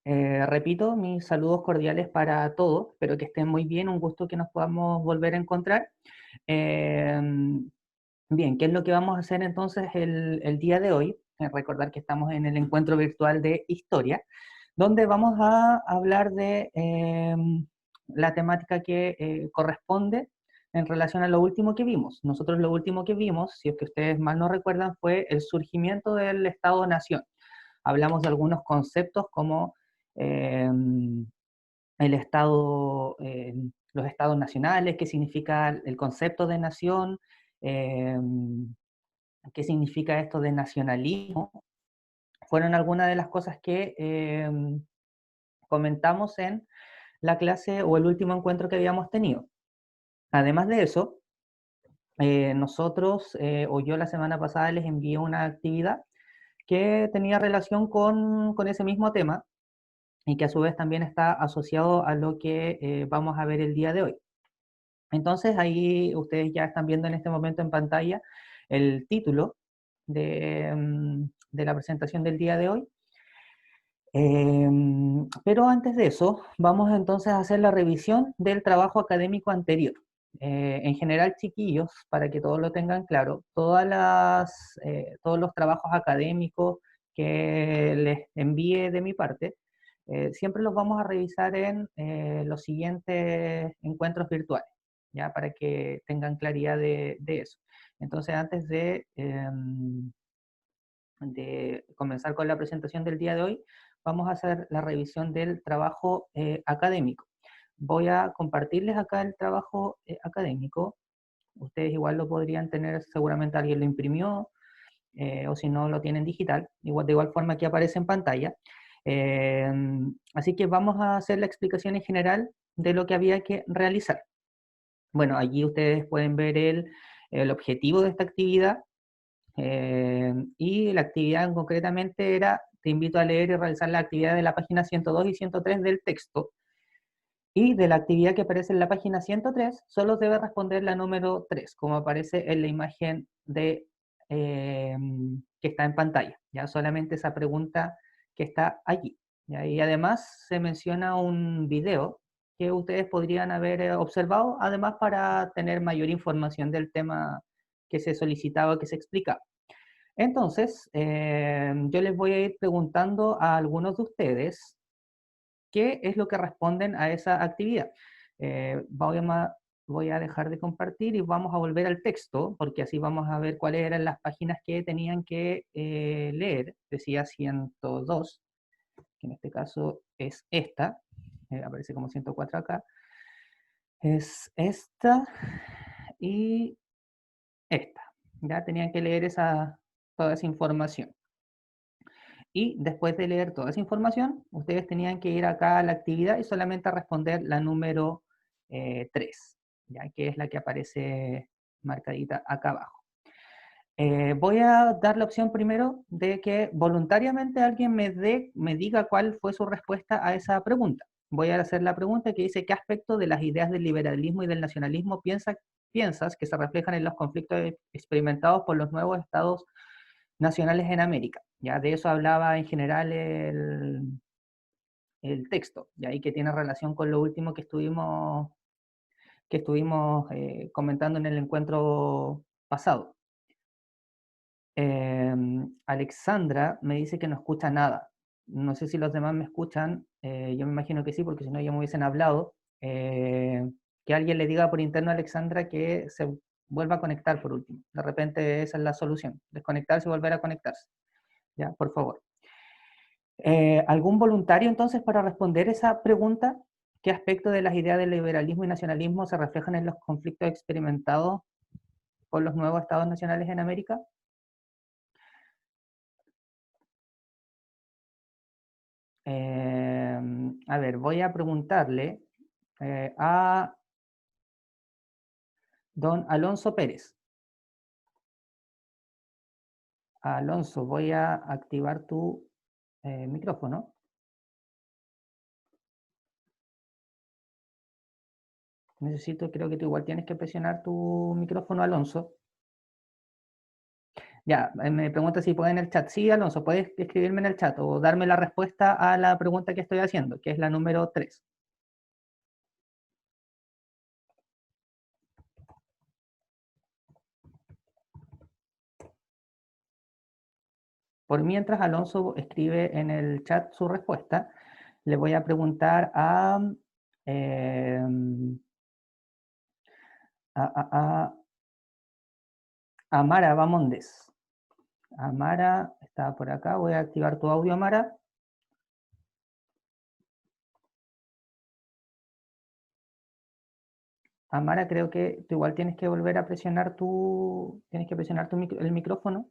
Repito, mis saludos cordiales para todos, espero que estén muy bien, un gusto que nos podamos volver a encontrar. Eh, Bien, ¿qué es lo que vamos a hacer entonces el día de hoy? Recordar que estamos en el encuentro virtual de historia, donde vamos a hablar de la temática que corresponde en relación a lo último que vimos. Nosotros lo último que vimos, si es que ustedes mal no recuerdan, fue el surgimiento del Estado-Nación. Hablamos de algunos conceptos como eh, el Estado, los estados nacionales, qué significa el concepto de nación, eh, qué significa esto de nacionalismo. Fueron algunas de las cosas que comentamos en la clase o el último encuentro que habíamos tenido. Además de eso, nosotros o yo la semana pasada les envié una actividad que tenía relación con ese mismo tema y que a su vez también está asociado a lo que vamos a ver el día de hoy. Entonces ahí ustedes ya están viendo en este momento en pantalla el título de la presentación del día de hoy. Pero antes de eso, vamos entonces a hacer la revisión del trabajo académico anterior. En general, chiquillos, para que todos lo tengan claro, todos los trabajos académicos que les envíe de mi parte, siempre los vamos a revisar en los siguientes encuentros virtuales, ya para que tengan claridad de eso. Entonces, antes de comenzar con la presentación del día de hoy, vamos a hacer la revisión del trabajo académico. Voy a compartirles acá el trabajo académico. Ustedes igual lo podrían tener, seguramente alguien lo imprimió, o si no lo tienen digital, de igual forma que aparece en pantalla. Eh, Así que vamos a hacer la explicación en general de lo que había que realizar. Bueno, allí ustedes pueden ver el objetivo de esta actividad, y la actividad concretamente era, te invito a leer y realizar la actividad de la página 102 y 103 del texto, y de la actividad que aparece en la página 103, solo debe responder la número 3, como aparece en la imagen eh, que está en pantalla, ya solamente esa pregunta que está allí. ¿Ya? Y además se menciona un video que ustedes podrían haber observado, además para tener mayor información del tema que se solicitaba, que se explicaba. Entonces, yo les voy a ir preguntando a algunos de ustedes qué es lo que responden a esa actividad. Voy a dejar de compartir y vamos a volver al texto, porque así vamos a ver cuáles eran las páginas que tenían que leer. Decía 102, que en este caso es esta, aparece como 104 acá, es esta y esta. Ya tenían que leer toda esa información. Y después de leer toda esa información, ustedes tenían que ir acá a la actividad y solamente responder la número 3, ya que es la que aparece marcadita acá abajo. Voy a dar la opción primero de que voluntariamente alguien me diga cuál fue su respuesta a esa pregunta. Voy a hacer la pregunta que dice: ¿qué aspecto de las ideas del liberalismo y del nacionalismo piensas que se reflejan en los conflictos experimentados por los nuevos estados nacionales en América? Ya de eso hablaba en general el texto, y ahí que tiene relación con lo último que estuvimos comentando en el encuentro pasado. Alexandra me dice que no escucha nada. No sé si los demás me escuchan, yo me imagino que sí, porque si no ya me hubiesen hablado. Que alguien le diga por interno a Alexandra que se vuelva a conectar por último. De repente esa es la solución, desconectarse y volver a conectarse. Ya, por favor. ¿Algún voluntario entonces para responder esa pregunta? ¿Qué aspectos de las ideas del liberalismo y nacionalismo se reflejan en los conflictos experimentados por los nuevos estados nacionales en América? A ver, voy a preguntarle a don Alonso Pérez. Alonso, voy a activar tu micrófono. Creo que tú igual tienes que presionar tu micrófono, Alonso. Ya, me pregunta si puede en el chat. Sí, Alonso, puedes escribirme en el chat o darme la respuesta a la pregunta que estoy haciendo, que es la número 3. Por mientras Alonso escribe en el chat su respuesta, le voy a preguntar eh, a Amara Bamondes. Amara está por acá. Voy a activar tu audio, Amara. Amara, creo que tú igual tienes que volver a presionar el micrófono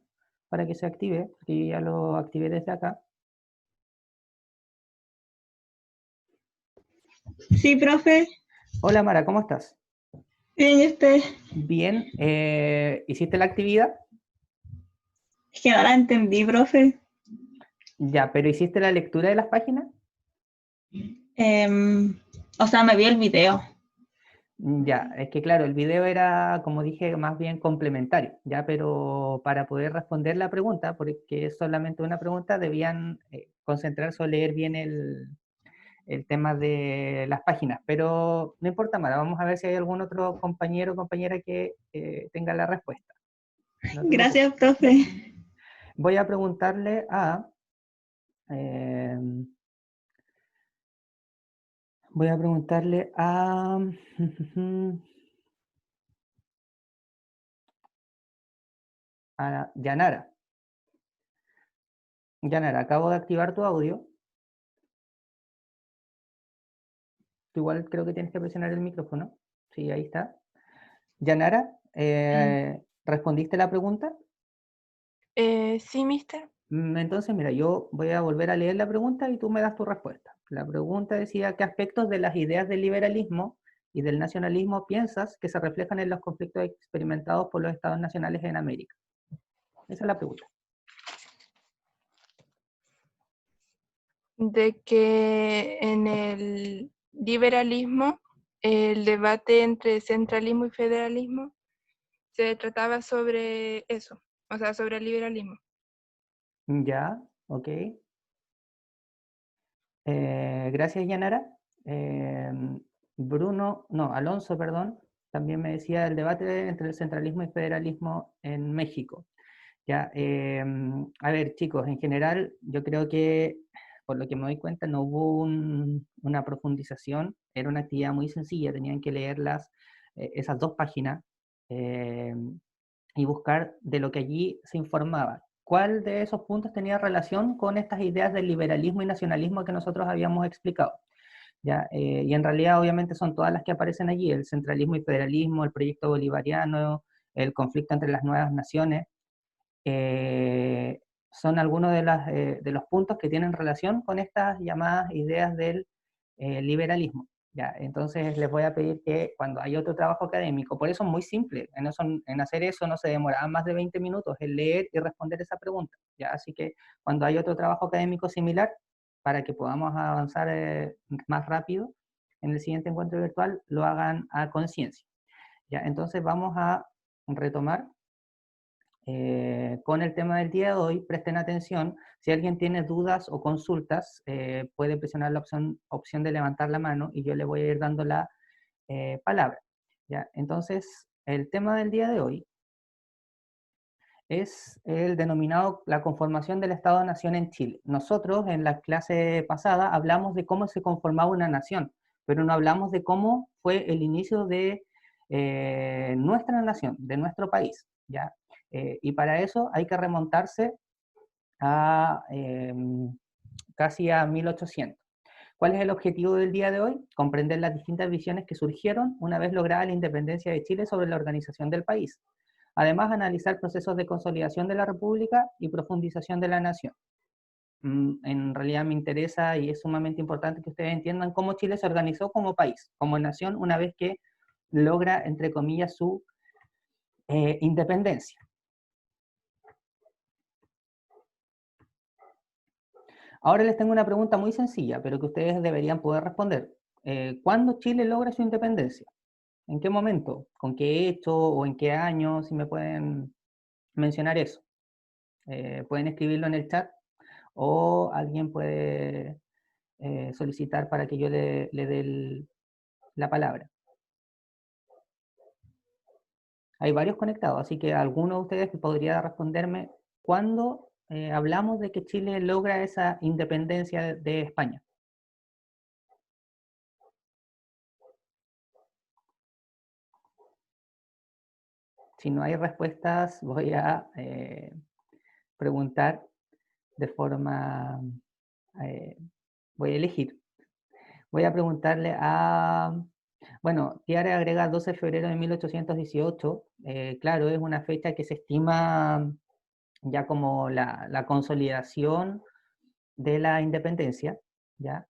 para que se active, porque ya lo activé desde acá. Sí, profe. Hola, Amara, ¿cómo estás? Bien, ¿y usted? Bien, ¿hiciste la actividad? Es que no la entendí, profe. Ya, pero ¿hiciste la lectura de las páginas? O sea, me vi el video. Ya, es que claro, el video era, como dije, más bien complementario, ya, pero para poder responder la pregunta, porque es solamente una pregunta, debían concentrarse o leer bien el tema de las páginas. Pero no importa, Mara, vamos a ver si hay algún otro compañero o compañera que tenga la respuesta. No te preocupes. Gracias, profe. Voy a preguntarle eh, voy a preguntarle a Yanara. Yanara, acabo de activar tu audio. Tú igual creo que tienes que presionar el micrófono. Sí, ahí está. Yanara, ¿respondiste la pregunta? Sí, mister. Entonces, mira, yo voy a volver a leer la pregunta y tú me das tu respuesta. La pregunta decía, ¿qué aspectos de las ideas del liberalismo y del nacionalismo piensas que se reflejan en los conflictos experimentados por los estados nacionales en América? Esa es la pregunta. De que en el liberalismo, el debate entre centralismo y federalismo se trataba sobre eso, o sea, sobre el liberalismo. Ya, ok. Gracias, Yanara. Alonso, perdón, también me decía el debate entre el centralismo y federalismo en México. Ya, a ver, chicos, en general, yo creo que, por lo que me doy cuenta, no hubo una profundización, era una actividad muy sencilla, tenían que leer esas dos páginas eh, y buscar de lo que allí se informaba. ¿Cuál de esos puntos tenía relación con estas ideas del liberalismo y nacionalismo que nosotros habíamos explicado? ¿Ya? Y en realidad, obviamente, son todas las que aparecen allí, el centralismo y federalismo, el proyecto bolivariano, el conflicto entre las nuevas naciones, son algunos de los puntos que tienen relación con estas llamadas ideas del liberalismo. ¿Ya? Entonces les voy a pedir que cuando hay otro trabajo académico, por eso es muy simple, en hacer eso no se demoraba más de 20 minutos, en leer y responder esa pregunta. ¿Ya? Así que cuando hay otro trabajo académico similar, para que podamos avanzar más rápido en el siguiente encuentro virtual, lo hagan a conciencia. ¿Ya? Entonces vamos a retomar con el tema del día de hoy. Presten atención, si alguien tiene dudas o consultas, puede presionar la opción de levantar la mano y yo le voy a ir dando la palabra. ¿Ya? Entonces, el tema del día de hoy es el denominado la conformación del Estado-Nación en Chile. Nosotros en la clase pasada hablamos de cómo se conformaba una nación, pero no hablamos de cómo fue el inicio de nuestra nación, de nuestro país. ¿Ya? Y para eso hay que remontarse a casi a 1800. ¿Cuál es el objetivo del día de hoy? Comprender las distintas visiones que surgieron una vez lograda la independencia de Chile sobre la organización del país. Además, analizar procesos de consolidación de la República y profundización de la nación. En realidad me interesa y es sumamente importante que ustedes entiendan cómo Chile se organizó como país, como nación, una vez que logra, entre comillas, su independencia. Ahora les tengo una pregunta muy sencilla, pero que ustedes deberían poder responder. ¿Cuándo Chile logra su independencia? ¿En qué momento? ¿Con qué hecho o en qué año? Si me pueden mencionar eso. Pueden escribirlo en el chat o alguien puede solicitar para que yo le dé la palabra. Hay varios conectados, así que alguno de ustedes podría responderme cuándo hablamos de que Chile logra esa independencia de España. Si no hay respuestas, voy a preguntar de forma, voy a elegir. Voy a preguntarle a, bueno, Tiare agrega 12 de febrero de 1818, claro, es una fecha que se estima ya como la consolidación de la independencia, ¿ya?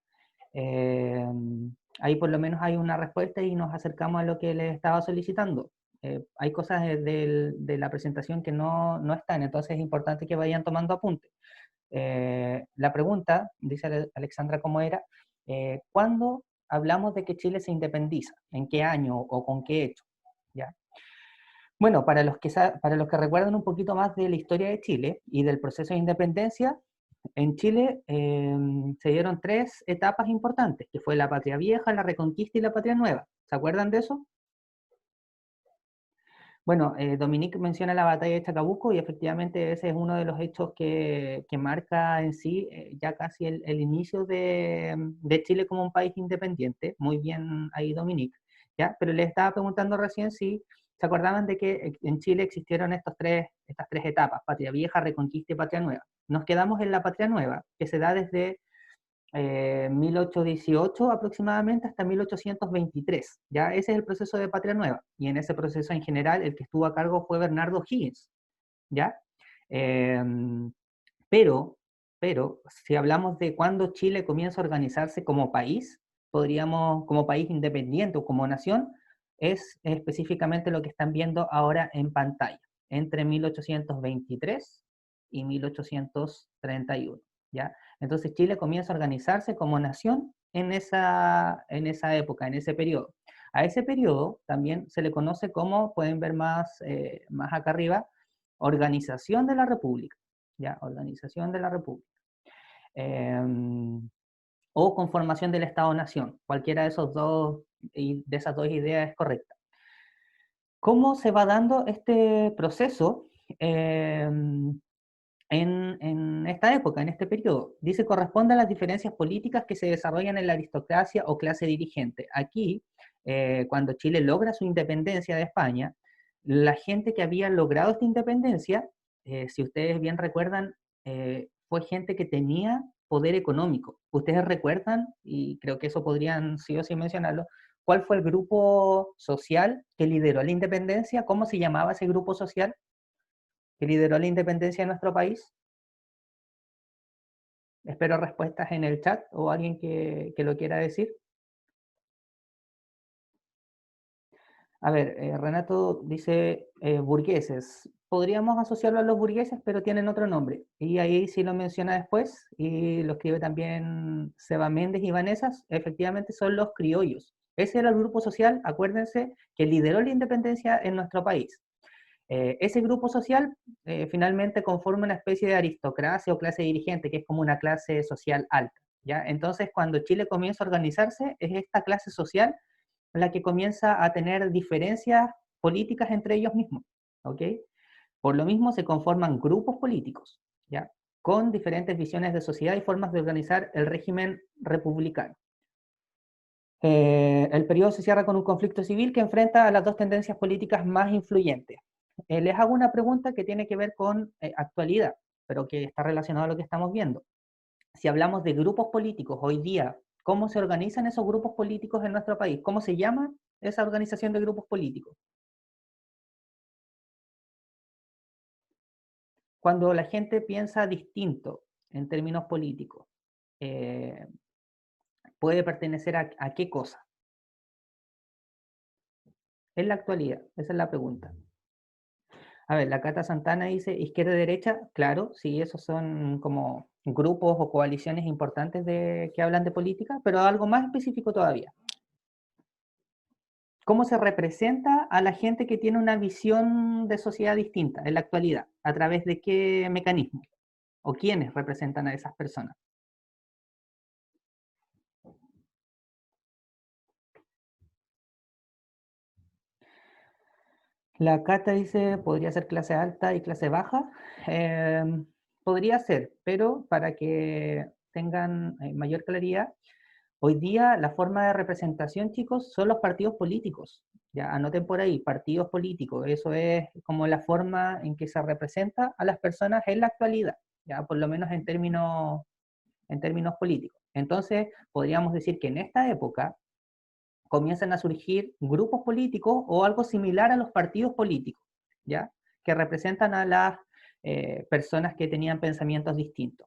Eh, Ahí por lo menos hay una respuesta y nos acercamos a lo que les estaba solicitando. Hay cosas de la presentación que no están, entonces es importante que vayan tomando apuntes. La pregunta, dice Alexandra cómo era, ¿cuándo hablamos de que Chile se independiza? ¿En qué año o con qué hecho? ¿Ya? Bueno, para los que recuerdan un poquito más de la historia de Chile y del proceso de independencia, en Chile se dieron 3 etapas importantes, que fue la Patria Vieja, la Reconquista y la Patria Nueva. ¿Se acuerdan de eso? Bueno, Dominique menciona la batalla de Chacabuco y efectivamente ese es uno de los hechos que marca en sí ya casi el inicio de Chile como un país independiente. Muy bien ahí, Dominique. ¿Ya? Pero les estaba preguntando recién si se acordaban de que en Chile existieron estas tres etapas, Patria Vieja, Reconquista y Patria Nueva. Nos quedamos en la Patria Nueva, que se da desde 1818 aproximadamente hasta 1823. ¿Ya? Ese es el proceso de Patria Nueva. Y en ese proceso en general el que estuvo a cargo fue Bernardo Higgins. ¿Ya? Eh, pero, si hablamos de cuándo Chile comienza a organizarse como país, podríamos, como país independiente o como nación, es específicamente lo que están viendo ahora en pantalla, entre 1823 y 1831. ¿Ya? Entonces Chile comienza a organizarse como nación en esa época, en ese periodo. A ese periodo también se le conoce como, pueden ver más acá arriba, Organización de la República. ¿Ya? Organización de la República. O conformación del Estado-Nación. Cualquiera de esas dos ideas es correcta. ¿Cómo se va dando este proceso en esta época, en este periodo? Dice, corresponde a las diferencias políticas que se desarrollan en la aristocracia o clase dirigente. Aquí, cuando Chile logra su independencia de España, la gente que había logrado esta independencia, si ustedes bien recuerdan, fue gente que tenía poder económico. Ustedes recuerdan, y creo que eso podrían sí o sí mencionarlo, ¿cuál fue el grupo social que lideró la independencia? ¿Cómo se llamaba ese grupo social que lideró la independencia de nuestro país? Espero respuestas en el chat o alguien que lo quiera decir. A ver, Renato dice burgueses. Podríamos asociarlo a los burgueses, pero tienen otro nombre. Y ahí sí lo menciona después, y lo escribe también Seba Méndez y Vanessa, efectivamente son los criollos. Ese era el grupo social, acuérdense, que lideró la independencia en nuestro país. Ese grupo social finalmente conforma una especie de aristocracia o clase dirigente, que es como una clase social alta. ¿Ya? Entonces, cuando Chile comienza a organizarse, es esta clase social la que comienza a tener diferencias políticas entre ellos mismos. ¿Ok? Por lo mismo se conforman grupos políticos, ¿ya? Con diferentes visiones de sociedad y formas de organizar el régimen republicano. El periodo se cierra con un conflicto civil que enfrenta a las dos tendencias políticas más influyentes. Les hago una pregunta que tiene que ver con actualidad, pero que está relacionada a lo que estamos viendo. Si hablamos de grupos políticos hoy día, ¿cómo se organizan esos grupos políticos en nuestro país? ¿Cómo se llama esa organización de grupos políticos? Cuando la gente piensa distinto en términos políticos, eh, ¿puede pertenecer a qué cosa? En la actualidad, esa es la pregunta. A ver, la Cata Santana dice izquierda-derecha, claro, sí, esos son como grupos o coaliciones importantes que hablan de política, pero algo más específico todavía. cómo se representa a la gente que tiene una visión de sociedad distinta en la actualidad, a través de qué mecanismos o quiénes representan a esas personas. La Cata dice, podría ser clase alta y clase baja. Podría ser, pero para que tengan mayor claridad, hoy día la forma de representación, chicos, son los partidos políticos. Ya anoten por ahí, partidos políticos. Eso es como la forma en que se representa a las personas en la actualidad, ya por lo menos en términos políticos. Entonces, podríamos decir que en esta época comienzan a surgir grupos políticos o algo similar a los partidos políticos, ¿ya? Que representan a las personas que tenían pensamientos distintos.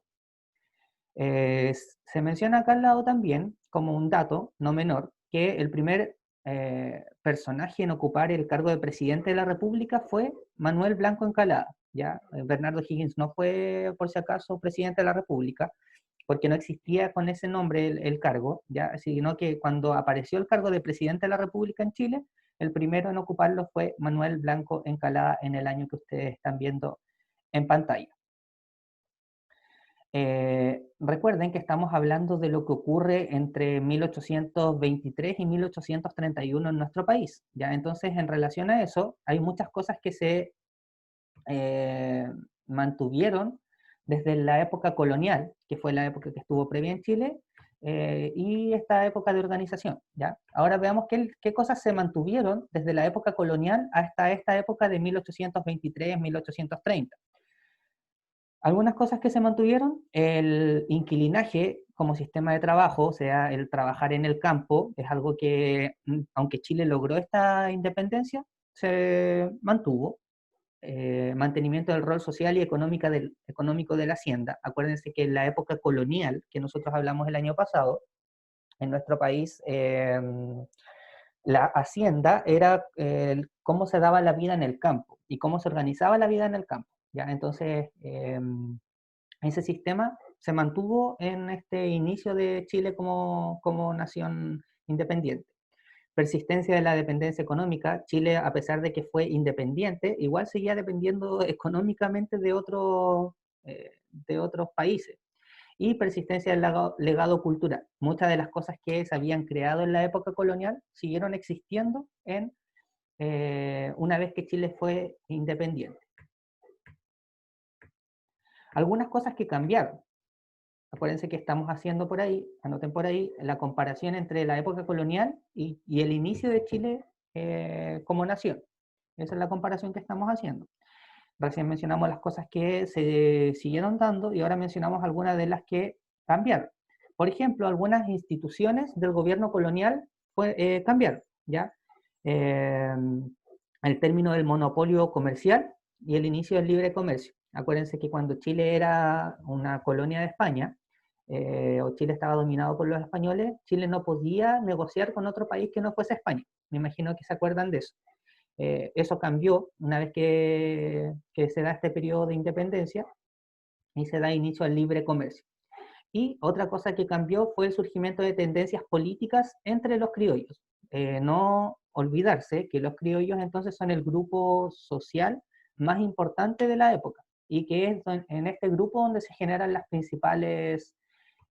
Se menciona acá al lado también, como un dato no menor, que el primer personaje en ocupar el cargo de presidente de la República fue Manuel Blanco Encalada. ¿Ya? Bernardo Higgins no fue, por si acaso, presidente de la República, porque no existía con ese nombre el cargo, ¿ya? Sino que cuando apareció el cargo de presidente de la República en Chile, el primero en ocuparlo fue Manuel Blanco Encalada en el año que ustedes están viendo en pantalla. Recuerden que estamos hablando de lo que ocurre entre 1823 y 1831 en nuestro país, ¿ya? Entonces, en relación a eso, hay muchas cosas que se mantuvieron desde la época colonial, que fue la época que estuvo previa en Chile, y esta época de organización, ¿ya? Ahora veamos qué cosas se mantuvieron desde la época colonial hasta esta época de 1823-1830. Algunas cosas que se mantuvieron, el inquilinaje como sistema de trabajo, o sea, el trabajar en el campo, es algo que, aunque Chile logró esta independencia, se mantuvo. Mantenimiento del rol social y económico de la hacienda. Acuérdense que en la época colonial, que nosotros hablamos el año pasado, en nuestro país, la hacienda era cómo se daba la vida en el campo y cómo se organizaba la vida en el campo. ¿Ya? Entonces, ese sistema se mantuvo en este inicio de Chile como nación independiente. Persistencia de la dependencia económica. Chile, a pesar de que fue independiente, igual seguía dependiendo económicamente de otros países. Y persistencia del legado cultural. Muchas de las cosas que se habían creado en la época colonial siguieron existiendo una vez que Chile fue independiente. Algunas cosas que cambiaron. Acuérdense que estamos haciendo por ahí, anoten por ahí, la comparación entre la época colonial y el inicio de Chile como nación. Esa es la comparación que estamos haciendo. Recién mencionamos las cosas que se siguieron dando y ahora mencionamos algunas de las que cambiaron. Por ejemplo, algunas instituciones del gobierno colonial cambiaron, ¿ya? El término del monopolio comercial y el inicio del libre comercio. Acuérdense que cuando Chile era una colonia de España, o Chile estaba dominado por los españoles, Chile no podía negociar con otro país que no fuese España. Me imagino que se acuerdan de eso. Eso cambió una vez que se da este periodo de independencia y se da inicio al libre comercio. Y otra cosa que cambió fue el surgimiento de tendencias políticas entre los criollos. No olvidarse que los criollos entonces son el grupo social más importante de la época y que es en este grupo donde se generan las principales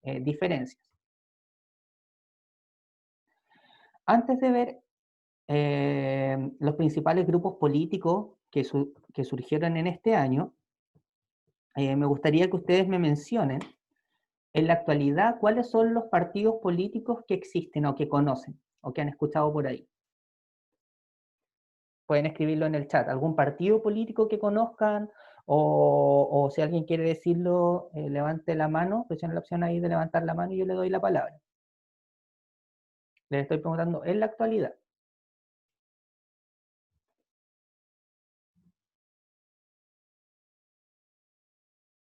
diferencias. Antes de ver los principales grupos políticos que surgieron en este año, me gustaría que ustedes me mencionen en la actualidad cuáles son los partidos políticos que existen o que conocen o que han escuchado por ahí. Pueden escribirlo en el chat. ¿Algún partido político que conozcan? O si alguien quiere decirlo, levante la mano, presione la opción ahí de levantar la mano y yo le doy la palabra. Les estoy preguntando en la actualidad.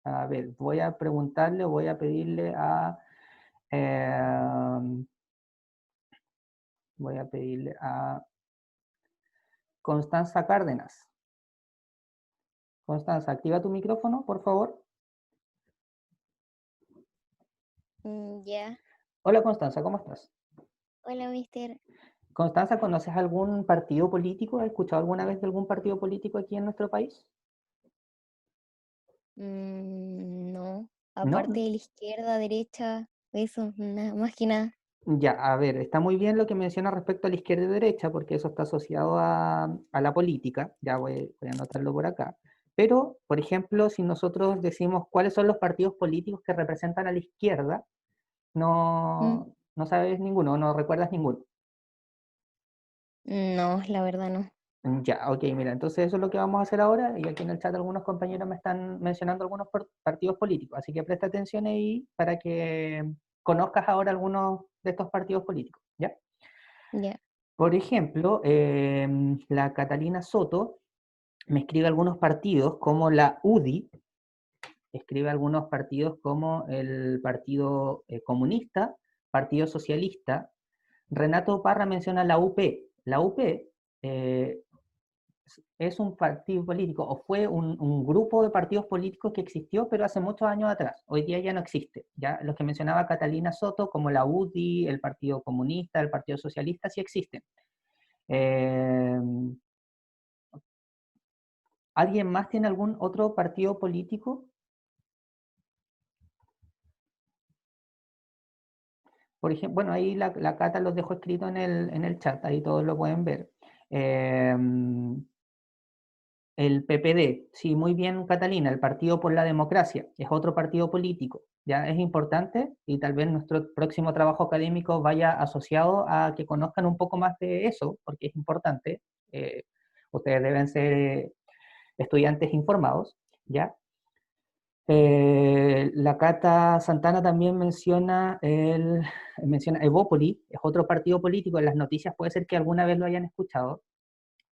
A ver, voy a preguntarle, voy a pedirle voy a pedirle a Constanza Cárdenas. Constanza, activa tu micrófono, por favor. Ya. Hola Constanza, ¿cómo estás? Hola, mister. Constanza, ¿conoces algún partido político? ¿Has escuchado alguna vez de algún partido político aquí en nuestro país? No, ¿No? aparte de la izquierda, derecha, eso, nada más que nada. Ya, a ver, está muy bien lo que menciona respecto a la izquierda y derecha, porque eso está asociado a la política, ya voy a anotarlo por acá. Pero, por ejemplo, si nosotros decimos cuáles son los partidos políticos que representan a la izquierda, Mm, no sabes ninguno, no recuerdas ninguno. No, la verdad no. Ya, ok, mira, entonces eso es lo que vamos a hacer ahora, y aquí en el chat algunos compañeros me están mencionando algunos partidos políticos, así que presta atención ahí para que conozcas ahora algunos de estos partidos políticos, ¿ya? Ya, Por ejemplo, la Catalina Soto me escribe algunos partidos como la UDI, escribe algunos partidos como el Partido Comunista, Partido Socialista. Renato Parra menciona la UP. La UP eh, es un partido político, o fue un grupo de partidos políticos que existió, pero hace muchos años atrás. Hoy día ya no existe. Ya los que mencionaba Catalina Soto, como la UDI, el Partido Comunista, el Partido Socialista, sí existen. Eh, ¿Alguien más tiene algún otro partido político? Por ejemplo, bueno, ahí la Cata los dejó escrito en el chat, ahí todos lo pueden ver. Eh, el PPD, sí, muy bien, Catalina, el Partido por la Democracia, es otro partido político, ya es importante y tal vez nuestro próximo trabajo académico vaya asociado a que conozcan un poco más de eso, porque es importante. Eh, Ustedes deben ser estudiantes informados, ¿ya? La Cata Santana también menciona Evópoli, es otro partido político, en las noticias puede ser que alguna vez lo hayan escuchado.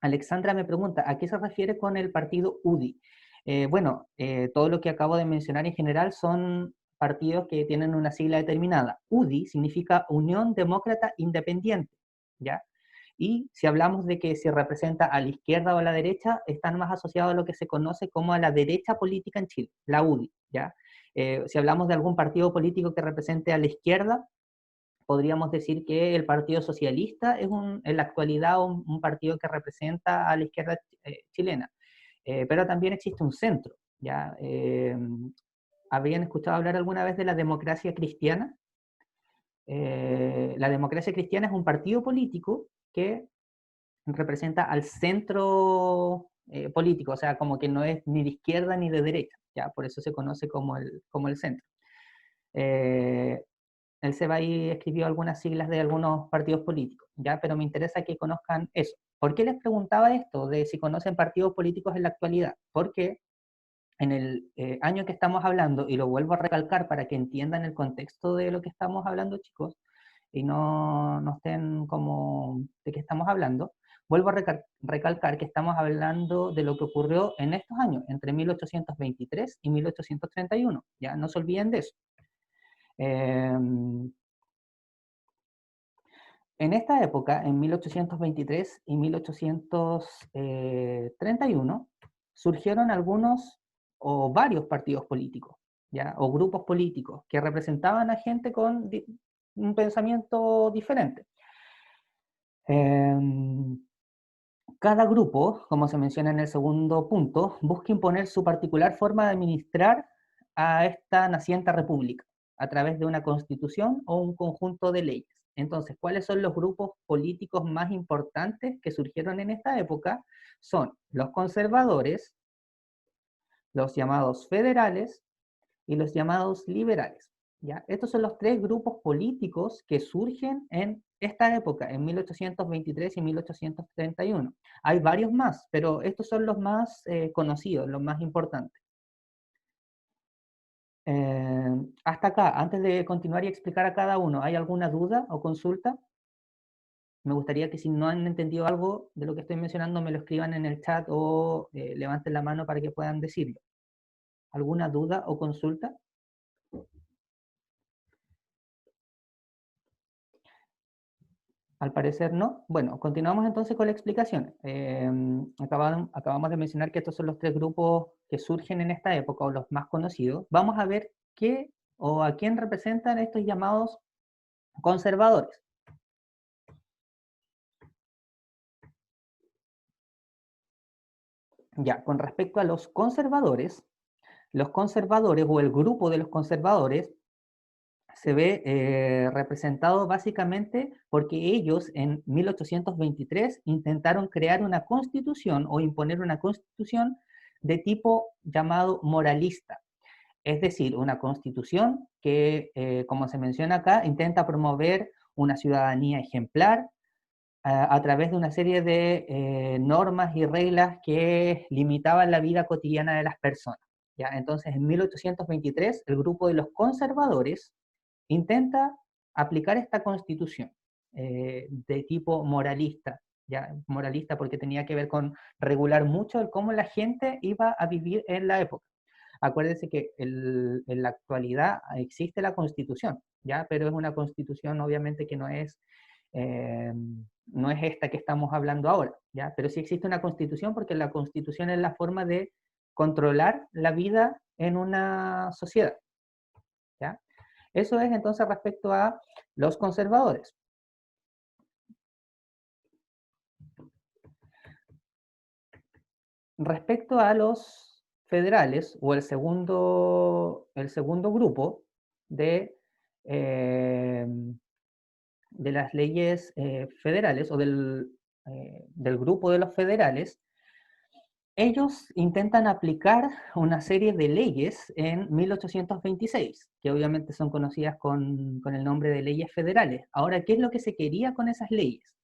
Alexandra me pregunta, ¿a qué se refiere con el partido UDI? Bueno, todo lo que acabo de mencionar en general son partidos que tienen una sigla determinada. UDI significa Unión Demócrata Independiente, ¿ya? Y si hablamos de que se representa a la izquierda o a la derecha, están más asociados a lo que se conoce como a la derecha política en Chile, la UDI, ¿ya? Si hablamos de algún partido político que represente a la izquierda, podríamos decir que el Partido Socialista es en la actualidad un partido que representa a la izquierda chilena. Pero también existe un centro, ¿ya? ¿Habrían escuchado hablar alguna vez de la democracia cristiana? La democracia cristiana es un partido político que representa al centro político, o sea, como que no es ni de izquierda ni de derecha, ya por eso se conoce como el centro. Eh, el Seba ahí escribió algunas siglas de algunos partidos políticos, ya, pero me interesa que conozcan eso. ¿Por qué les preguntaba esto de si conocen partidos políticos en la actualidad? Porque en el año que estamos hablando, y lo vuelvo a recalcar para que entiendan el contexto de lo que estamos hablando, chicos, y no estén como de qué estamos hablando, vuelvo a recalcar que estamos hablando de lo que ocurrió en estos años, entre 1823 y 1831, ya no se olviden de eso. En esta época, en 1823 y 1831, surgieron algunos o varios partidos políticos, ¿ya? O grupos políticos que representaban a gente con un pensamiento diferente. Cada grupo, como se menciona en el segundo punto, busca imponer su particular forma de administrar a esta naciente república a través de una constitución o un conjunto de leyes. Entonces, ¿cuáles son los grupos políticos más importantes que surgieron en esta época? Son los conservadores, los llamados federales y los llamados liberales. ¿Ya? Estos son los tres grupos políticos que surgen en esta época, en 1823 y 1831. Hay varios más, pero estos son los más conocidos, los más importantes. Hasta acá, antes de continuar y explicar a cada uno, ¿hay alguna duda o consulta? Me gustaría que si no han entendido algo de lo que estoy mencionando, me lo escriban en el chat o levanten la mano para que puedan decirlo. ¿Alguna duda o consulta? Al parecer no. Bueno, continuamos entonces con la explicación. Acabamos de mencionar que estos son los tres grupos que surgen en esta época, o los más conocidos. Vamos a ver qué o a quién representan estos llamados conservadores. Ya, con respecto a los conservadores o el grupo de los conservadores se ve representado básicamente porque ellos en 1823 intentaron crear una constitución o imponer una constitución de tipo llamado moralista. Es decir, una constitución que, como se menciona acá, intenta promover una ciudadanía ejemplar a través de una serie de normas y reglas que limitaban la vida cotidiana de las personas. ¿Ya? Entonces, en 1823, el grupo de los conservadores intenta aplicar esta constitución de tipo moralista, ¿ya? Moralista porque tenía que ver con regular mucho el cómo la gente iba a vivir en la época. Acuérdense que en la actualidad existe la constitución, ¿ya? Pero es una constitución obviamente que eh, no es esta que estamos hablando ahora, ¿ya? Pero sí existe una constitución porque la constitución es la forma de controlar la vida en una sociedad, ¿ya? Eso es entonces respecto a los conservadores. Respecto a los federales, o el segundo grupo eh, de las leyes federales, o del grupo de los federales, ellos intentan aplicar una serie de leyes en 1826, que obviamente son conocidas con el nombre de leyes federales. Ahora, ¿qué es lo que se quería con esas leyes?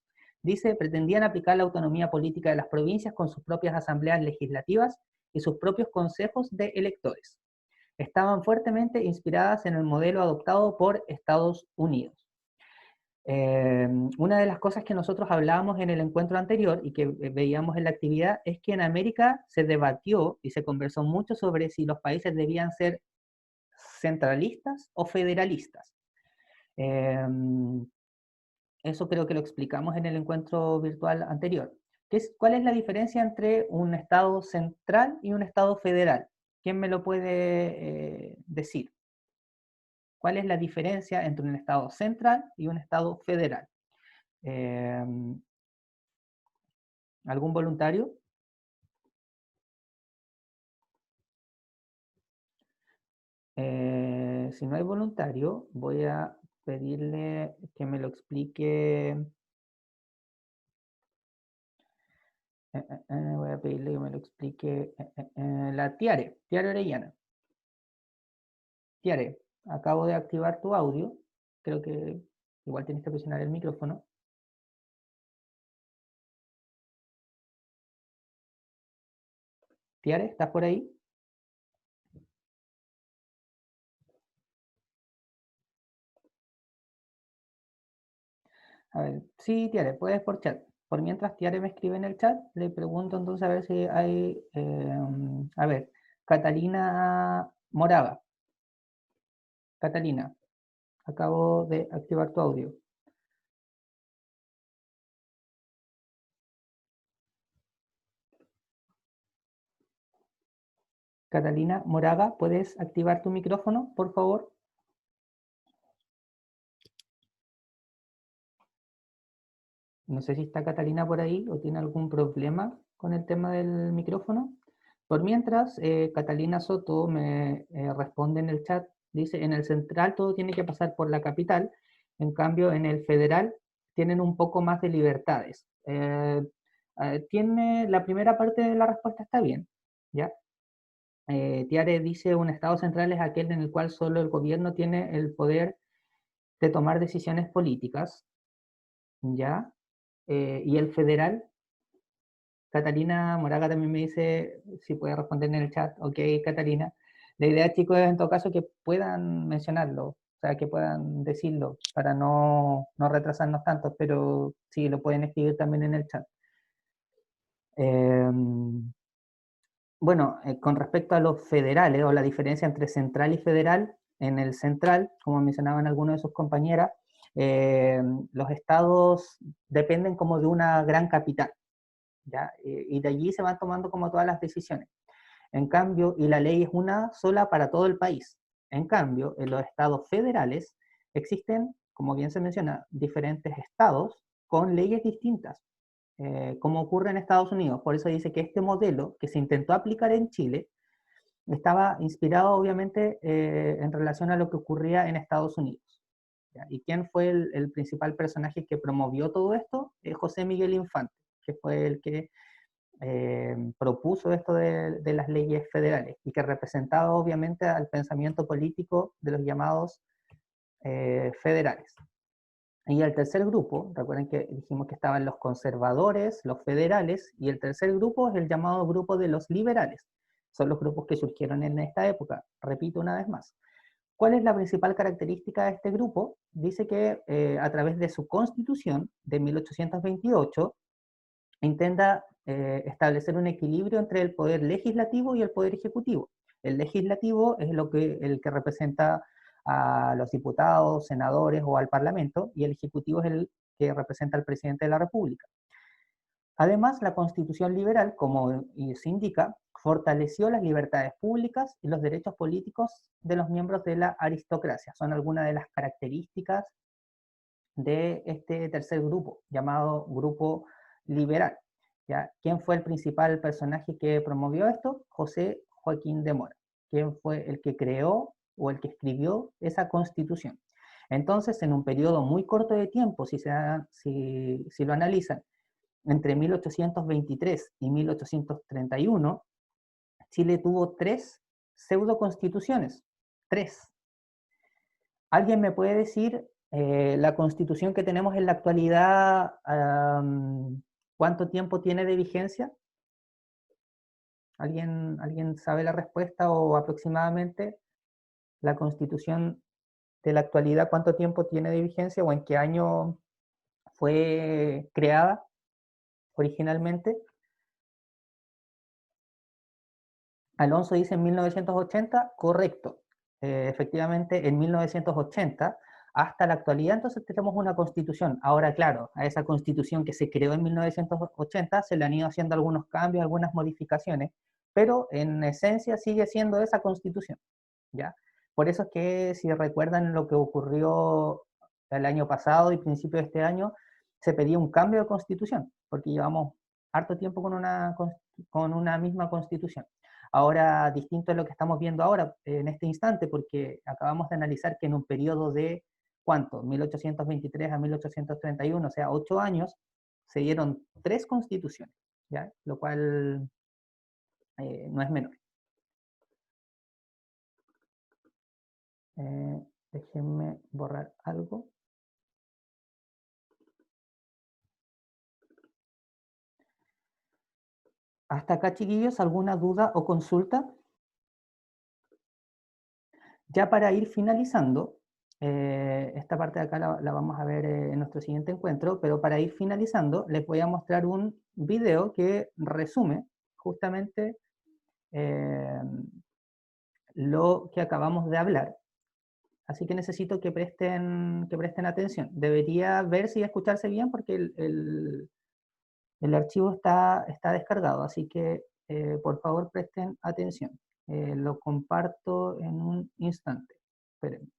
Dice, pretendían aplicar la autonomía política de las provincias con sus propias asambleas legislativas y sus propios consejos de electores. Estaban fuertemente inspiradas en el modelo adoptado por Estados Unidos. Una de las cosas que nosotros hablábamos en el encuentro anterior y que veíamos en la actividad es que en América se debatió y se conversó mucho sobre si los países debían ser centralistas o federalistas. Eso creo que lo explicamos en el encuentro virtual anterior. ¿Cuál es la diferencia entre un Estado central y un Estado federal? ¿Quién me lo puede decir? ¿Cuál es la diferencia entre un Estado central y un Estado federal? ¿Algún voluntario? Si no hay voluntario, voy a pedirle que me lo explique. Voy a pedirle que me lo explique la Tiare Orellana. Tiare, acabo de activar tu audio. Creo que igual tienes que presionar el micrófono. Tiare, ¿estás por ahí? A ver, sí, Tiare, puedes por chat. Por mientras Tiare me escribe en el chat, le pregunto entonces a ver si hay... a ver, Catalina Moraga. Catalina, acabo de activar tu audio. Catalina Moraga, ¿puedes activar tu micrófono, por favor? No sé si está Catalina por ahí o tiene algún problema con el tema del micrófono. Por mientras, Catalina Soto me responde en el chat, dice, en el central todo tiene que pasar por la capital, en cambio en el federal tienen un poco más de libertades. Tiene la primera parte de la respuesta está bien, ¿ya? Tiare dice, un estado central es aquel en el cual solo el gobierno tiene el poder de tomar decisiones políticas, ¿ya? Y el federal, Catalina Moraga también me dice si puede responder en el chat. Ok, Catalina. La idea, chicos, es en todo caso que puedan mencionarlo, o sea, que puedan decirlo para no retrasarnos tanto, pero sí, lo pueden escribir también en el chat. Bueno, con respecto a los federales o la diferencia entre central y federal, en el central, como mencionaban algunos de sus compañeras, los estados dependen como de una gran capital, ¿ya? Y de allí se van tomando como todas las decisiones. En cambio, y la ley es una sola para todo el país. En cambio, en los estados federales existen, como bien se menciona, diferentes estados con leyes distintas. como ocurre en Estados Unidos. Por eso dice que este modelo que se intentó aplicar en Chile estaba inspirado obviamente en relación a lo que ocurría en Estados Unidos. ¿Ya? ¿Y quién fue el principal personaje que promovió todo esto? José Miguel Infante, que fue el que propuso esto de las leyes federales y que representaba obviamente al pensamiento político de los llamados federales. Y el tercer grupo, recuerden que dijimos que estaban los conservadores, los federales, y el tercer grupo es el llamado grupo de los liberales. Son los grupos que surgieron en esta época. Repito una vez más. ¿Cuál es la principal característica de este grupo? Dice que a través de su constitución de 1828 intenta establecer un equilibrio entre el poder legislativo y el poder ejecutivo. El legislativo es el que representa a los diputados, senadores o al parlamento, y el ejecutivo es el que representa al presidente de la República. Además, la Constitución liberal, como se indica, fortaleció las libertades públicas y los derechos políticos de los miembros de la aristocracia. Son algunas de las características de este tercer grupo, llamado grupo liberal. ¿Ya? ¿Quién fue el principal personaje que promovió esto? José Joaquín de Mora. ¿Quién fue el que creó o el que escribió esa Constitución? Entonces, en un periodo muy corto de tiempo, si lo analizan, entre 1823 y 1831, Chile tuvo 3 pseudo-constituciones. 3. ¿Alguien me puede decir la constitución que tenemos en la actualidad, cuánto tiempo tiene de vigencia? ¿Alguien sabe la respuesta o aproximadamente la constitución de la actualidad cuánto tiempo tiene de vigencia o en qué año fue creada originalmente? Alonso dice en 1980, correcto. Efectivamente, en 1980 hasta la actualidad, entonces tenemos una constitución. Ahora, claro, a esa constitución que se creó en 1980 se le han ido haciendo algunos cambios, algunas modificaciones, pero en esencia sigue siendo esa constitución, ¿ya? Por eso es que, si recuerdan lo que ocurrió el año pasado y principio de este año, se pedía un cambio de constitución, porque llevamos harto tiempo con una misma constitución. Ahora, distinto es lo que estamos viendo ahora, en este instante, porque acabamos de analizar que en un periodo de, ¿cuánto? 1823 a 1831, o sea, 8 años, se dieron 3 constituciones, ¿ya? Lo cual no es menor. Déjenme borrar algo. ¿Hasta acá, chiquillos, alguna duda o consulta? Ya para ir finalizando, esta parte de acá la vamos a ver en nuestro siguiente encuentro, pero para ir finalizando les voy a mostrar un video que resume justamente lo que acabamos de hablar. Así que necesito que presten atención. Debería verse y escucharse bien porque el archivo está descargado, así que por favor presten atención. Lo comparto en un instante. Esperen.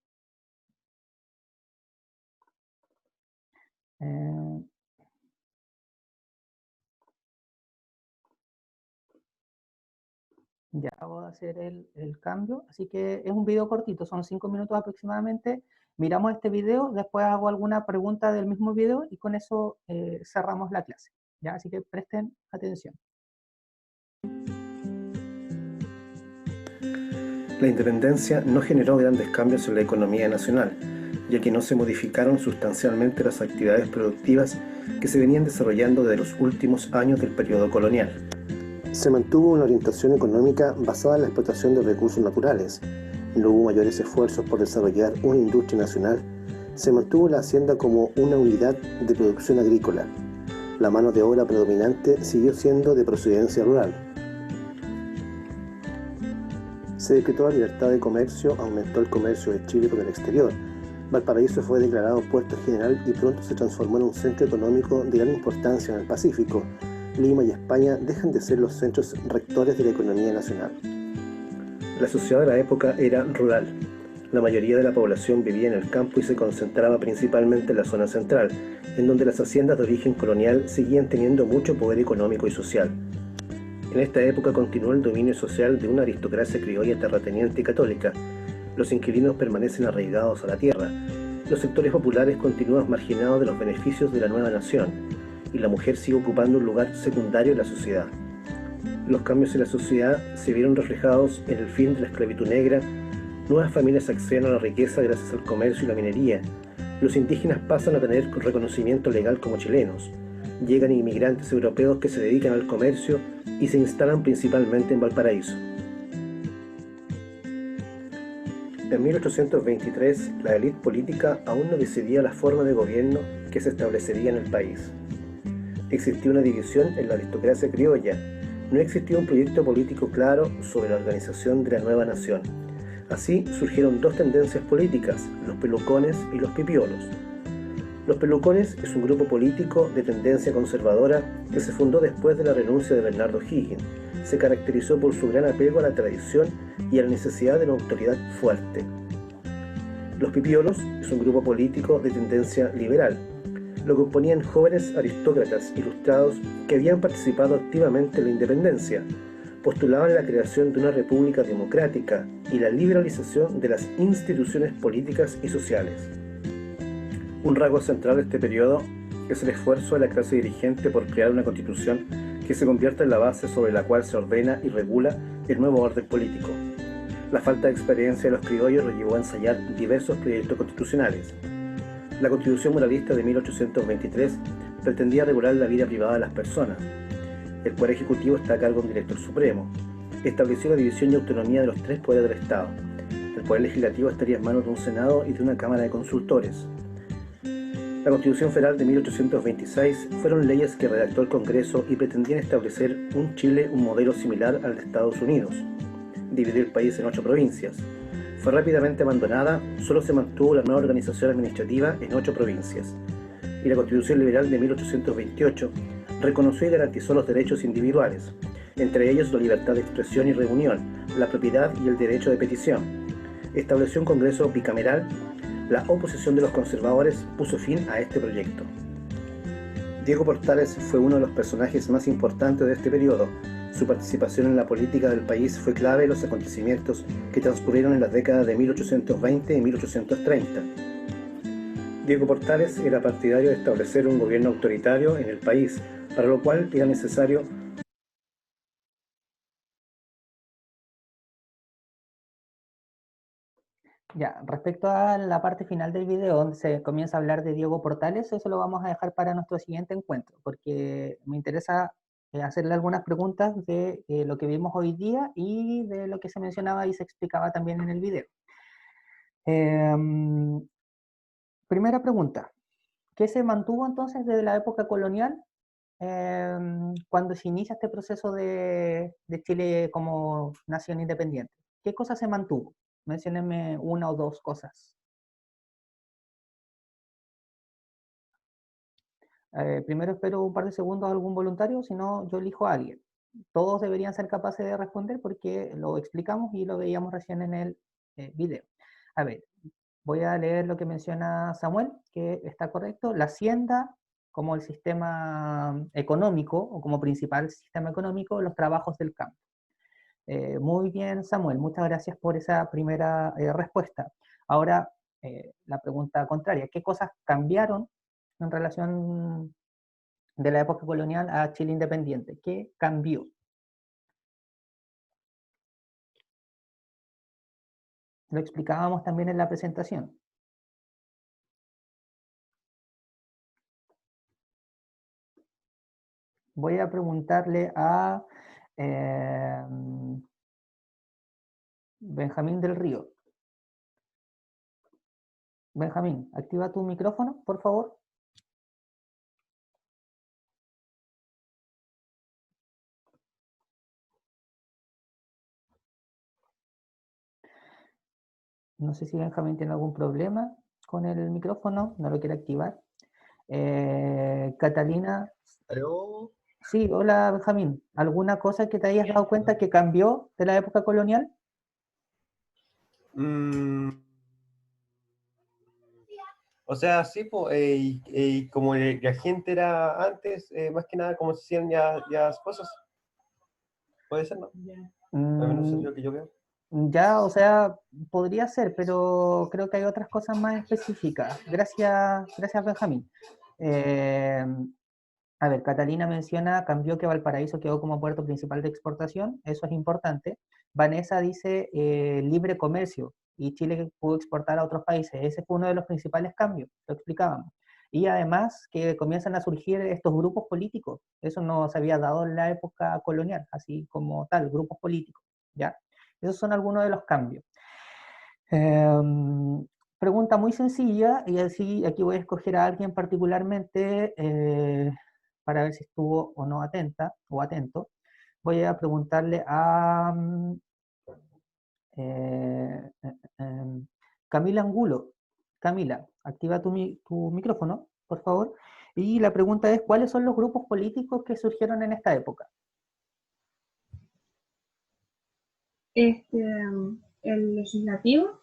Ya acabo de hacer el cambio, así que es un video cortito, son 5 minutos aproximadamente. Miramos este video, después hago alguna pregunta del mismo video y con eso cerramos la clase. ¿Ya? Así que presten atención. La independencia no generó grandes cambios en la economía nacional, ya que no se modificaron sustancialmente las actividades productivas que se venían desarrollando desde los últimos años del periodo colonial. Se mantuvo una orientación económica basada en la explotación de recursos naturales. No hubo mayores esfuerzos por desarrollar una industria nacional. Se mantuvo la hacienda como una unidad de producción agrícola. La mano de obra predominante siguió siendo de procedencia rural. Se decretó la libertad de comercio, aumentó el comercio de Chile con el exterior. Valparaíso fue declarado puerto general y pronto se transformó en un centro económico de gran importancia en el Pacífico. Lima y España dejan de ser los centros rectores de la economía nacional. La sociedad de la época era rural. La mayoría de la población vivía en el campo y se concentraba principalmente en la zona central, en donde las haciendas de origen colonial seguían teniendo mucho poder económico y social. En esta época continuó el dominio social de una aristocracia criolla terrateniente y católica. Los inquilinos permanecen arraigados a la tierra. Los sectores populares continúan marginados de los beneficios de la nueva nación, y la mujer sigue ocupando un lugar secundario en la sociedad. Los cambios en la sociedad se vieron reflejados en el fin de la esclavitud negra. Nuevas familias acceden a la riqueza gracias al comercio y la minería. Los indígenas pasan a tener reconocimiento legal como chilenos. Llegan inmigrantes europeos que se dedican al comercio y se instalan principalmente en Valparaíso. En 1823, la élite política aún no decidía la forma de gobierno que se establecería en el país. Existía una división en la aristocracia criolla. No existía un proyecto político claro sobre la organización de la nueva nación. Así surgieron dos tendencias políticas, los pelucones y los pipiolos. Los pelucones es un grupo político de tendencia conservadora que se fundó después de la renuncia de Bernardo Higgins. Se caracterizó por su gran apego a la tradición y a la necesidad de una autoridad fuerte. Los pipiolos es un grupo político de tendencia liberal. Lo componían jóvenes aristócratas ilustrados que habían participado activamente en la independencia. Postulaban la creación de una república democrática y la liberalización de las instituciones políticas y sociales. Un rasgo central de este periodo es el esfuerzo de la clase dirigente por crear una constitución que se convierta en la base sobre la cual se ordena y regula el nuevo orden político. La falta de experiencia de los criollos los llevó a ensayar diversos proyectos constitucionales. La Constitución Moralista de 1823 pretendía regular la vida privada de las personas. El Poder Ejecutivo está a cargo de un Director Supremo. Estableció la división y autonomía de los tres poderes del Estado. El Poder Legislativo estaría en manos de un Senado y de una Cámara de Consultores. La Constitución Federal de 1826 fueron leyes que redactó el Congreso y pretendían establecer un Chile, un modelo similar al de Estados Unidos, dividir el país en 8 provincias. Fue rápidamente abandonada, solo se mantuvo la nueva organización administrativa en 8 provincias. Y la Constitución Liberal de 1828 reconoció y garantizó los derechos individuales, entre ellos la libertad de expresión y reunión, la propiedad y el derecho de petición. Estableció un Congreso bicameral. La oposición de los conservadores puso fin a este proyecto. Diego Portales fue uno de los personajes más importantes de este periodo. Su participación en la política del país fue clave en los acontecimientos que transcurrieron en las décadas de 1820 y 1830. Diego Portales era partidario de establecer un gobierno autoritario en el país, para lo cual era necesario Ya, respecto a la parte final del video, donde se comienza a hablar de Diego Portales, eso lo vamos a dejar para nuestro siguiente encuentro, porque me interesa hacerle algunas preguntas de lo que vimos hoy día y de lo que se mencionaba y se explicaba también en el video. Primera pregunta, ¿qué se mantuvo entonces desde la época colonial cuando se inicia este proceso de Chile como nación independiente? ¿Qué cosas se mantuvo? Menciónenme una o dos cosas. Primero espero un par de segundos a algún voluntario, si no yo elijo a alguien. Todos deberían ser capaces de responder porque lo explicamos y lo veíamos recién en el video. A ver, voy a leer lo que menciona Samuel, que está correcto. La hacienda como el sistema económico o como principal sistema económico, los trabajos del campo. Muy bien, Samuel, muchas gracias por esa primera respuesta. Ahora, la pregunta contraria, ¿qué cosas cambiaron en relación de la época colonial a Chile independiente? ¿Qué cambió? Lo explicábamos también en la presentación. Voy a preguntarle a Benjamín del Río. Benjamín, activa tu micrófono, por favor. No sé si Benjamín tiene algún problema con el micrófono, no lo quiere activar. Catalina. ¿Aló? Sí, hola Benjamín. ¿Alguna cosa que te hayas dado cuenta que cambió de la época colonial? O sea, sí, pues, y como la gente era antes, más que nada, como se hacían ya las cosas. Puede ser, ¿no? Al menos es Mm, lo que yo veo. ya, o sea, podría ser, pero creo que hay otras cosas más específicas. Gracias Benjamín. Eh, a ver, Catalina menciona, cambió que Valparaíso quedó como puerto principal de exportación, eso es importante. Vanessa dice libre comercio y Chile pudo exportar a otros países, ese fue uno de los principales cambios, lo explicábamos. Y además que comienzan a surgir estos grupos políticos, eso no se había dado en la época colonial, así como tal, grupos políticos, ¿ya? Esos son algunos de los cambios. Pregunta muy sencilla, y así aquí voy a escoger a alguien particularmente para ver si estuvo o no atenta o atento. Voy a preguntarle a eh, eh, em, Camila Angulo. Camila, activa tu micrófono, por favor. Y la pregunta es, ¿cuáles son los grupos políticos que surgieron en esta época? El legislativo.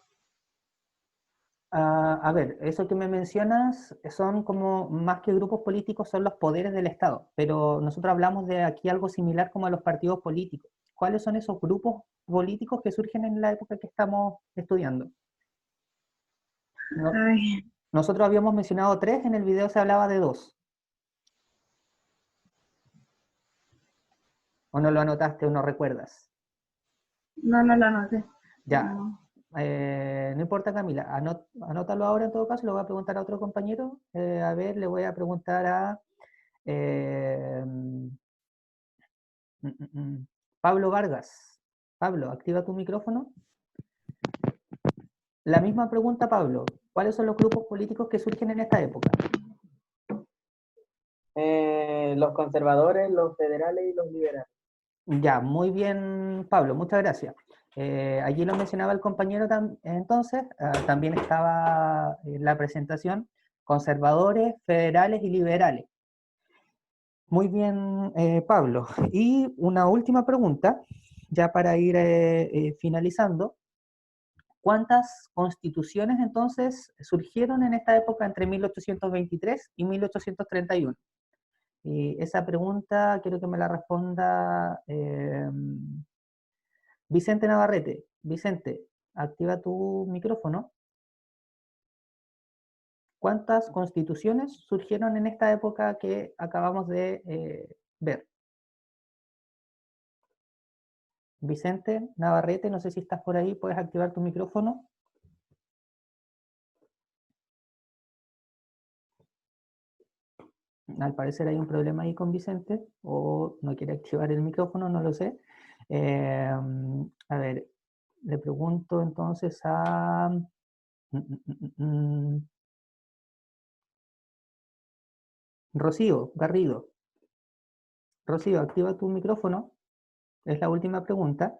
A ver, eso que me mencionas son como más que grupos políticos, son los poderes del Estado, pero nosotros hablamos de aquí algo similar como a los partidos políticos. ¿Cuáles son esos grupos políticos que surgen en la época que estamos estudiando? No- Ay, nosotros habíamos mencionado tres, en el video se hablaba de dos. ¿O no lo anotaste o no recuerdas? no, no lo anoté. Ya, No. no importa Camila, anótalo ahora en todo caso, lo voy a preguntar a otro compañero. A ver, le voy a preguntar a... eh, Pablo Vargas. Pablo, activa tu micrófono. La misma pregunta, Pablo. ¿Cuáles son los grupos políticos que surgen en esta época? Los conservadores, los federales y los liberales. Ya, muy bien, Pablo, muchas gracias. Allí lo mencionaba el compañero entonces, también estaba en la presentación, conservadores, federales y liberales. Muy bien, Pablo. Y una última pregunta, ya para ir finalizando. ¿Cuántas constituciones entonces surgieron en esta época entre 1823 y 1831? Y esa pregunta quiero que me la responda Vicente Navarrete. Vicente, activa tu micrófono. ¿Cuántas constituciones surgieron en esta época que acabamos de ver? Vicente Navarrete, no sé si estás por ahí, puedes activar tu micrófono. Al parecer hay un problema ahí con Vicente, o no quiere activar el micrófono, no lo sé. A ver, le pregunto entonces a... Rocío Garrido. Rocío, activa tu micrófono. Es la última pregunta.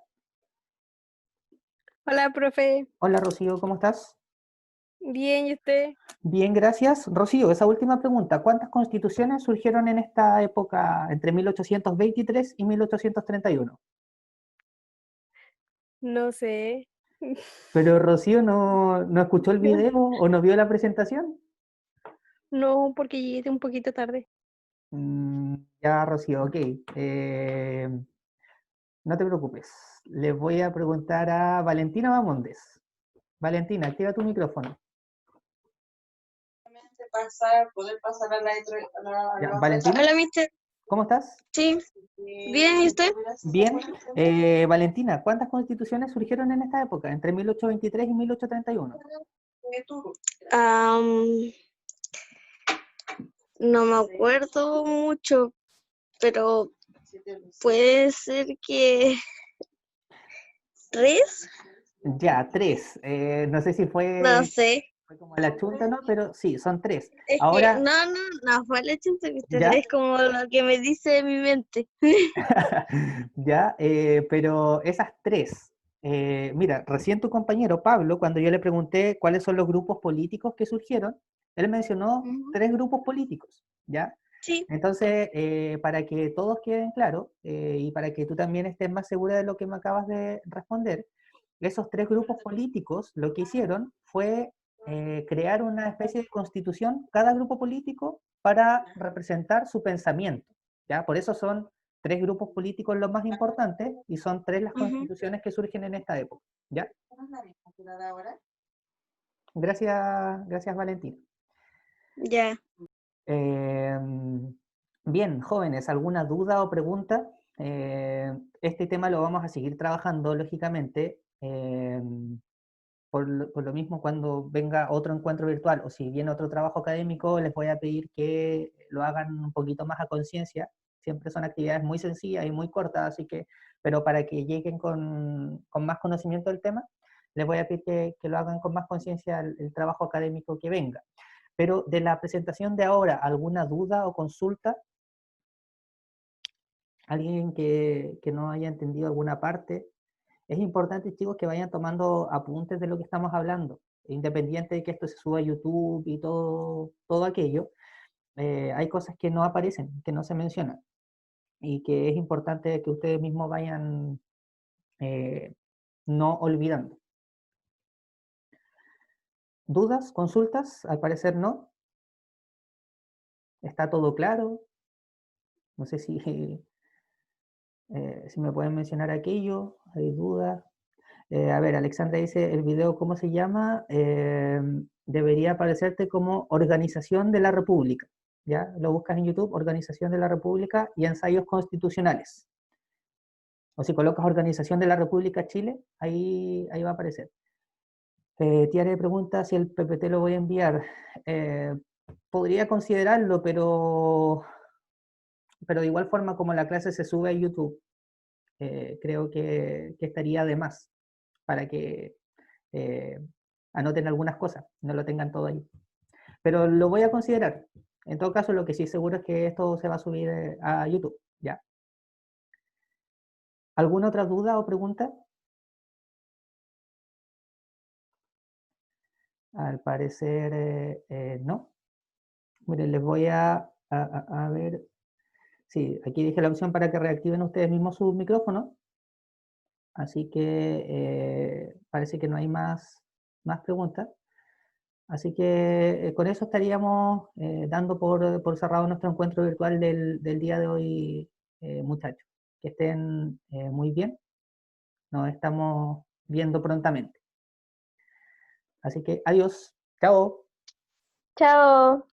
Hola, profe. Hola Rocío, ¿cómo estás? Bien, ¿y usted? Bien, gracias. Rocío, esa última pregunta. ¿Cuántas constituciones surgieron en esta época entre 1823 y 1831? No sé. Pero Rocío no escuchó el video o no vio la presentación. No, porque llegué un poquito tarde. Ya, Rocío, ok. No te preocupes. Les voy a preguntar a Valentina Bamondes. Valentina, activa tu micrófono. Poder pasar a Ya, Valentina, Hola, mister. ¿cómo estás? Sí, bien, ¿y usted? Bien. Valentina, ¿cuántas constituciones surgieron en esta época, entre 1823 y 1831? Am, no me acuerdo mucho, pero puede ser que 3, Ya, tres. No sé si no fue, sé. fue como la chunta, ¿no? Pero sí, son tres. Es que Ahora, no fue la chiste, mister. ¿ya? Es como lo que me dice mi mente. Ya, pero esas tres, mira, recién tu compañero Pablo, cuando yo le pregunté cuáles son los grupos políticos que surgieron, él mencionó Ujú. tres grupos políticos, ¿ya? Sí. Entonces, para que todos queden claros y para que tú también estés más segura de lo que me acabas de responder, esos tres grupos políticos lo que hicieron fue crear una especie de constitución, cada grupo político, para representar su pensamiento. ¿Ya? Por eso son 3 grupos políticos los más importantes y son 3 las constituciones que surgen en esta época. ¿Ya? Gracias Valentina. Ya. Bien, jóvenes, ¿alguna duda o pregunta? Este tema lo vamos a seguir trabajando, lógicamente. Por lo mismo, cuando venga otro encuentro virtual o si viene otro trabajo académico, les voy a pedir que lo hagan un poquito más a conciencia. Siempre son actividades muy sencillas y muy cortas, así que, pero para que lleguen con más conocimiento del tema, les voy a pedir que lo hagan con más conciencia el trabajo académico que venga. Pero de la presentación de ahora, ¿alguna duda o consulta? ¿Alguien que no haya entendido alguna parte? Es importante, chicos, que vayan tomando apuntes de lo que estamos hablando. Independiente de que esto se suba a YouTube y todo aquello, hay cosas que no aparecen, que no se mencionan. Y que es importante que ustedes mismos vayan no olvidando. ¿Dudas? ¿Consultas? Al parecer no. ¿Está todo claro? No sé si me pueden mencionar aquello. ¿Hay dudas? A ver, Alexandra dice, el video, ¿cómo se llama? Debería aparecerte como Organización de la República. ¿Ya? Lo buscas en YouTube, Organización de la República y Ensayos Constitucionales. O si colocas Organización de la República Chile, ahí va a aparecer. Tiare pregunta si el PPT lo voy a enviar. Podría considerarlo, pero de igual forma como la clase se sube a YouTube, creo que estaría de más para que anoten algunas cosas, no lo tengan todo ahí. Pero lo voy a considerar. En todo caso, lo que sí seguro es que esto se va a subir a YouTube, ¿ya? ¿Alguna otra duda o pregunta? Al parecer, no. Miren, les voy a ver. Sí, aquí dije la opción para que reactiven ustedes mismos su micrófono. Así que parece que no hay más preguntas. Así que con eso estaríamos dando por cerrado nuestro encuentro virtual del día de hoy, muchachos. Que estén muy bien. Nos estamos viendo prontamente. Así que adiós. Chao. Chao.